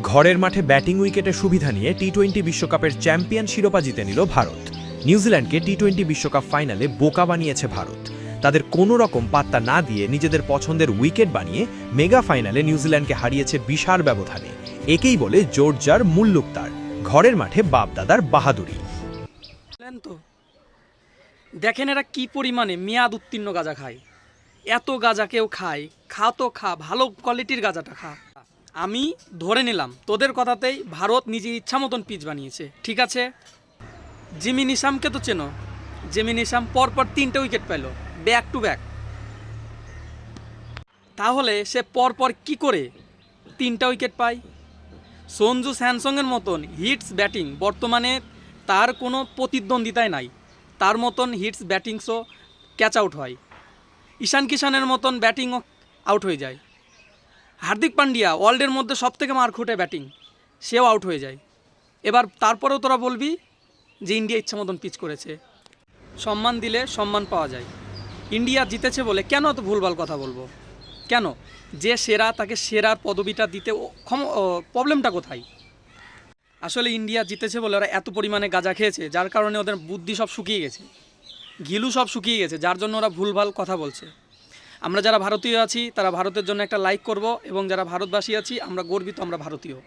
ঘরের মাঠে ব্যাটিং উইকেটের সুবিধা নিয়ে টি-20 বিশ্বকাপের চ্যাম্পিয়ন শিরোপা জিতে নিল ভারত। নিউজিল্যান্ডকে টি-20 বিশ্বকাপ ফাইনালে বোকা বানিয়েছে ভারত। তাদের কোনো রকম পাত্তা না দিয়ে নিজেদের পছন্দের উইকেট বানিয়ে মেগা ফাইনালে নিউজিল্যান্ডকে হারিয়েছে বিশাল ব্যবধানে। একেই বলে জোরজার মুল্লুকতার, ঘরের মাঠে বাপ-দাদার বাহাদুরি। তো দেখেন এরা কি পরিমাণে মেয়াদ উত্তীর্ণ গাঁজা খায়। এত গাঁজা কেউ খায়? খা তো খা, ভালো কোয়ালিটির গাঁজাটা খা। আমি ধরে নিলাম তোদের কথাতেই ভারত নিজের ইচ্ছা মতন পিচ বানিয়েছে, ঠিক আছে। জিমি নিশামকে তো চেনো, জিমি নিশাম পরপর 3টে উইকেট পেল ব্যাক টু ব্যাক। তাহলে সে পরপর কি করে 3টা উইকেট পায়? সঞ্জু স্যামসংয়ের মতন হিটস ব্যাটিং বর্তমানে তার কোনো প্রতিদ্বন্দ্বিতায় নাই। তার মতন হিটস ব্যাটিংসও ক্যাচ আউট হয়। ঈশান কিষানের মতন ব্যাটিংও আউট হয়ে যায়। হার্দিক পান্ডিয়া ওয়ার্ল্ডের মধ্যে সবথেকে মারখুটে ব্যাটিং, সেও আউট হয়ে যায়। এবার তারপরেও তোরা বলবি যে ইন্ডিয়া ইচ্ছা মতন পিচ করেছে। সম্মান দিলে সম্মান পাওয়া যায়। ইন্ডিয়া জিতেছে বলে কেন এত ভুলভাল কথা বলবো? কেন? যে সেরা তাকে সেরার পদবিটা দিতে প্রবলেমটা কোথায়? আসলে ইন্ডিয়া জিতেছে বলে ওরা এত পরিমাণে গাঁজা খেয়েছে, যার কারণে ওদের বুদ্ধি সব শুকিয়ে গেছে, ঘিলু সব শুকিয়ে গেছে, যার জন্য ওরা ভুলভাল কথা বলছে। আমরা যারা ভারতীয় আছি তারা ভারতের জন্য একটা লাইক করব, এবং যারা ভারতবাসী আছি আমরা গর্বিত, আমরা ভারতীয়।